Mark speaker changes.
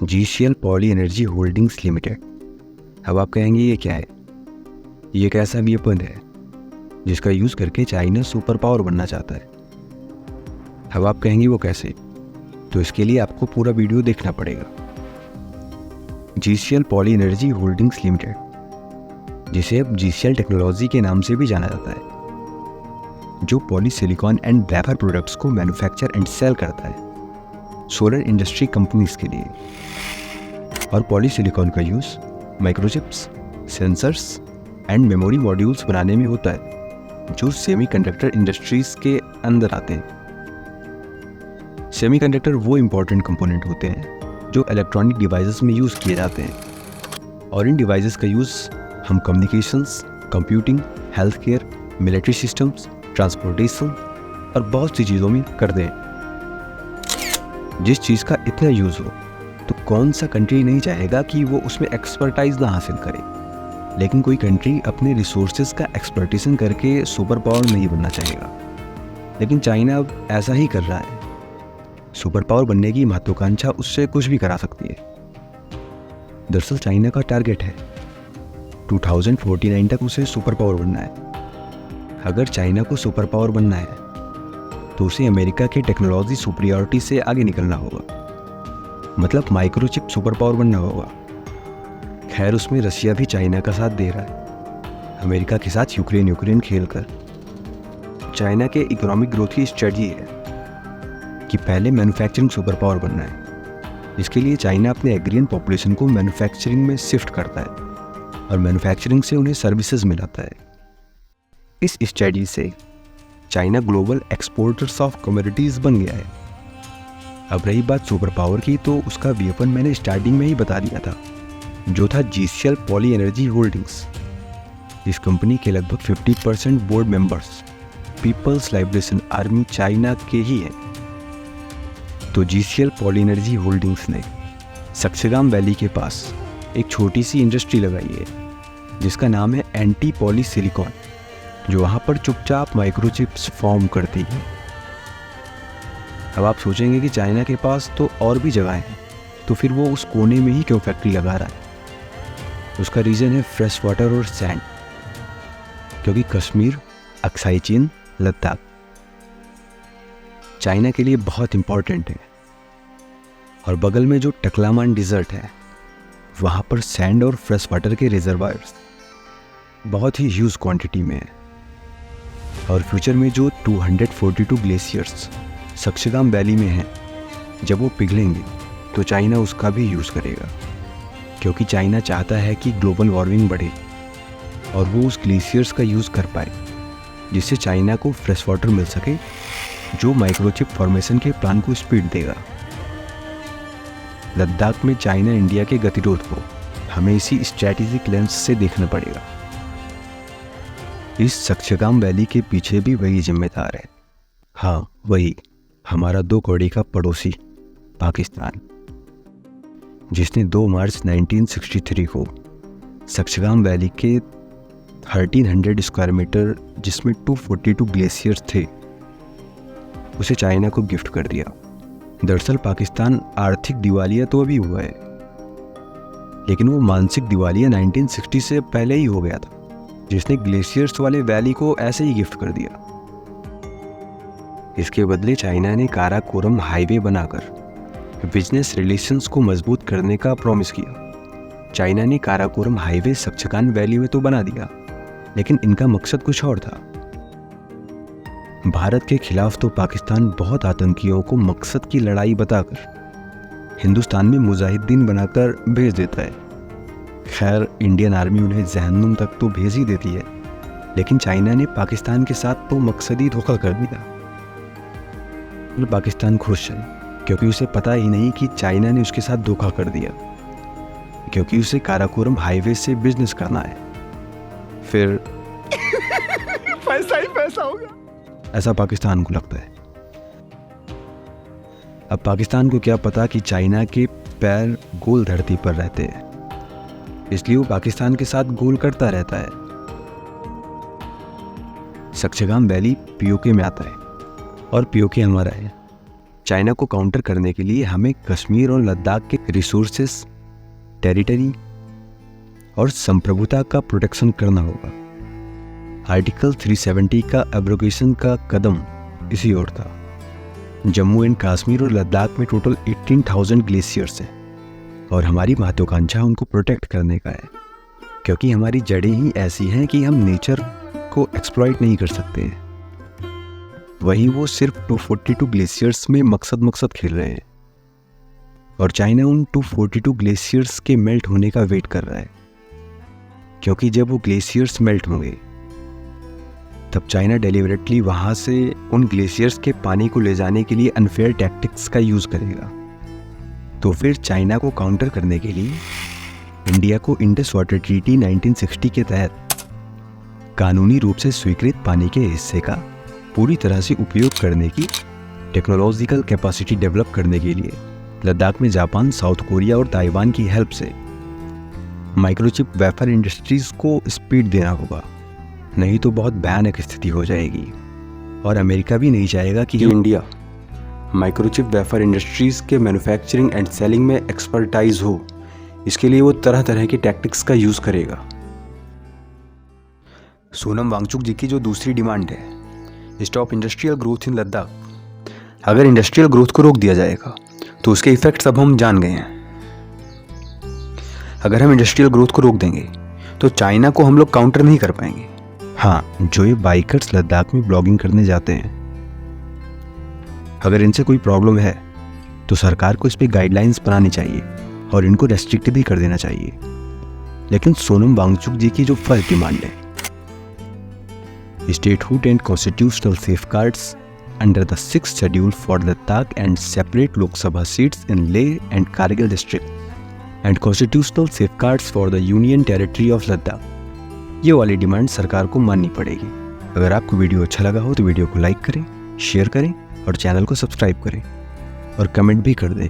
Speaker 1: GCL poly energy holdings limited. अब आप कहेंगे ये क्या है? ये एक ऐसा वेपन है जिसका यूज़ करके चाइना सुपर पावर बनना चाहता है। अब आप कहेंगे वो कैसे? तो इसके लिए आपको पूरा वीडियो देखना पड़ेगा। GCL poly energy holdings limited, जिसे अब GCL टेक्नोलॉजी के नाम से भी जाना जाता है, जो पॉलीसिलिकॉन एंड वेफर प्रोडक्ट्स को मैन्युफैक्चर एंड सेल करता है सोलर इंडस्ट्री कंपनीज के लिए। और पॉलीसिलिकॉन का use microchips, sensors and memory modules बनाने में होता है, जो सेमीकंडक्टर इंडस्ट्रीज के अंदर आते हैं। सेमीकंडक्टर वो इम्पोर्टेंट कंपोनेंट होते हैं जो इलेक्ट्रॉनिक डिवाइसेस में यूज़ किए जाते हैं, और इन डिवाइसेस का यूज़ हम communications, computing, health care, military systems, transportation और बहुत सी चीज़ों में करते हैं। जिस चीज़ का इतना यूज़ हो तो कौन सा कंट्री नहीं चाहेगा कि वो उसमें एक्सपर्टाइज ना हासिल करे। लेकिन कोई कंट्री अपने रिसोर्सेज का एक्सपर्टेशन करके सुपर पावर नहीं बनना चाहेगा। लेकिन चाइना अब ऐसा ही कर रहा है। सुपर पावर बनने की महत्वाकांक्षा उससे कुछ भी करा सकती है। दरअसल चाइना का टारगेट है 2049 तक उसे सुपर पावर बनना है। अगर चाइना को सुपर पावर बनना है तो उसे अमेरिका के टेक्नोलॉजी सुपीरियरिटी से आगे निकलना होगा, मतलब माइक्रोचिप सुपर पावर बनना होगा। खैर, उसमें रशिया भी चाइना का साथ दे रहा है, अमेरिका के साथ यूक्रेन खेलकर। चाइना के इकोनॉमिक ग्रोथ की स्ट्रेटजी है कि पहले मैन्युफैक्चरिंग सुपर पावर बनना है। इसके लिए चाइना अपने एग्रियन पॉपुलेशन को मैन्युफैक्चरिंग में शिफ्ट करता है और मैन्युफैक्चरिंग से उन्हें सर्विसेज मिलाता है। इस स्ट्रेटजी से China global exporters of commodities बन गया है। अब रही बात सुपर पावर की, तो उसका वेपन मैंने स्टार्टिंग में ही बता दिया था, जो था GCL पॉली एनर्जी होल्डिंग्स। इस कंपनी के लगभग 50% board members people's liberation army China के ही हैं। तो GCL पॉली एनर्जी होल्डिंग्स ने सक्सेगाम वैली के पास एक छोटी सी इंडस्ट्री लगाई है जिसका नाम है एंटी पॉलीसिलिकॉन, जो वहाँ पर चुपचाप माइक्रोचिप्स फॉर्म करती है। अब आप सोचेंगे कि चाइना के पास तो और भी जगह हैं, तो फिर वो उस कोने में ही क्यों फैक्ट्री लगा रहा है? उसका रीज़न है फ्रेश वाटर और सैंड, क्योंकि कश्मीर, अक्साई चीन, लद्दाख चाइना के लिए बहुत इम्पॉर्टेंट है। और बगल में जो टकलामान डिज़र्ट है, वहाँ पर सैंड और फ्रेश वाटर के रिजर्वायर्स बहुत ही ह्यूज क्वांटिटी में है। और फ्यूचर में जो 242 ग्लेशियर्स सक्सेगाम वैली में हैं, जब वो पिघलेंगे तो चाइना उसका भी यूज़ करेगा, क्योंकि चाइना चाहता है कि ग्लोबल वार्मिंग बढ़े और वो उस ग्लेशियर्स का यूज़ कर पाए, जिससे चाइना को फ्रेश वाटर मिल सके, जो माइक्रोचिप फॉर्मेशन के प्लान को स्पीड देगा। लद्दाख में चाइना इंडिया के गतिरोध को हमें इसी स्ट्रैटेजिक लेंस से देखना पड़ेगा। इस सक्सेगाम वैली के पीछे भी वही जिम्मेदार है। हाँ, वही हमारा 2 कौड़ी का पड़ोसी पाकिस्तान, जिसने 2 मार्च 1963 को सक्सेगाम वैली के 1300 स्क्वायर मीटर, जिसमें 242 ग्लेशियर्स थे, उसे चाइना को गिफ्ट कर दिया। दरअसल पाकिस्तान आर्थिक दिवालिया तो अभी हुआ है, लेकिन वो मानसिक दिवालिया 1960 से पहले ही हो गया था, जिसने ग्लेशियर्स वाले वैली को ऐसे ही गिफ्ट कर दिया। इसके बदले चाइना ने काराकोरम हाईवे बनाकर बिजनेस रिलेशंस को मजबूत करने का प्रॉमिस किया। चाइना ने काराकोरम हाईवे सक्सेगाम वैली में तो बना दिया, लेकिन इनका मकसद कुछ और था। भारत के खिलाफ तो पाकिस्तान बहुत आतंकियों को मकसद की लड़ाई बताकर हिंदुस्तान में मुजाहिदीन बनाकर भेज देता है। खैर, इंडियन आर्मी उन्हें जहन्नुम तक तो भेज ही देती है, लेकिन चाइना ने पाकिस्तान के साथ तो मकसदी धोखा कर दिया। पाकिस्तान खुश है, क्योंकि उसे पता ही नहीं कि चाइना ने उसके साथ धोखा कर दिया, क्योंकि उसे काराकोरम हाईवे से बिजनेस करना है। फिर
Speaker 2: पैसा ही पैसा होगा,
Speaker 1: ऐसा पाकिस्तान को लगता है। अब पाकिस्तान को क्या पता कि चाइना के पैर गोल धरती पर रहते हैं, इसलिए वो पाकिस्तान के साथ गोल करता रहता है। सक्सेगाम वैली पीओके में आता है और पीओके हमारा है। चाइना को काउंटर करने के लिए हमें कश्मीर और लद्दाख के रिसोर्सेस, टेरिटरी और संप्रभुता का प्रोटेक्शन करना होगा। आर्टिकल 370 का एब्रोगेशन का कदम इसी ओर था। जम्मू एंड कश्मीर और लद्दाख में टोटल 18,000 ग्लेशियर्स हैं और हमारी महत्वाकांक्षा उनको प्रोटेक्ट करने का है, क्योंकि हमारी जड़ें ही ऐसी हैं कि हम नेचर को एक्सप्लॉइट नहीं कर सकते हैं। वहीं वो सिर्फ 242 ग्लेशियर्स में मकसद खेल रहे हैं और चाइना उन 242 ग्लेशियर्स के मेल्ट होने का वेट कर रहा है, क्योंकि जब वो ग्लेशियर्स मेल्ट होंगे तब चाइना डेलिबरेटली वहाँ से उन ग्लेशियर्स के पानी को ले जाने के लिए अनफेयर टैक्टिक्स का यूज़ करेगा। तो फिर चाइना को काउंटर करने के लिए इंडिया को इंडस वाटर ट्रीटी 1960 के तहत कानूनी रूप से स्वीकृत पानी के हिस्से का पूरी तरह से उपयोग करने की टेक्नोलॉजिकल कैपेसिटी डेवलप करने के लिए लद्दाख में जापान, साउथ कोरिया और ताइवान की हेल्प से माइक्रोचिप वेफर इंडस्ट्रीज को स्पीड देना होगा, नहीं तो बहुत भयानक स्थिति हो जाएगी। और अमेरिका भी नहीं चाहेगा कि इंडिया माइक्रोचिप वेफर इंडस्ट्रीज के मैन्युफैक्चरिंग एंड सेलिंग में एक्सपर्टाइज हो। इसके लिए वो तरह तरह की टैक्टिक्स का यूज़ करेगा। सोनम वांगचुक जी की जो दूसरी डिमांड है, stop industrial growth in Ladakh. अगर इंडस्ट्रियल ग्रोथ को रोक दिया जाएगा तो उसके इफेक्ट्स अब हम जान गए हैं। अगर हम इंडस्ट्रियल ग्रोथ को रोक देंगे तो चाइना को हम लोग काउंटर नहीं कर पाएंगे। हाँ, जो ये बाइकर्स लद्दाख में ब्लॉगिंग करने जाते हैं, अगर इनसे कोई प्रॉब्लम है तो सरकार को इस पर गाइडलाइंस बनानी चाहिए और इनको रेस्ट्रिक्ट भी कर देना चाहिए। लेकिन सोनम वांगचुक जी की जो फर्स्ट डिमांड है, statehood and constitutional safeguards under the 6th schedule for Ladakh and separate Lok Sabha seats in Leh and Kargil district and constitutional safeguards for the union territory of Ladakh, ये वाली डिमांड सरकार को माननी पड़ेगी। अगर आपको वीडियो अच्छा लगा हो तो वीडियो को लाइक करें, शेयर करें और चैनल को सब्सक्राइब करें और कमेंट भी कर दें।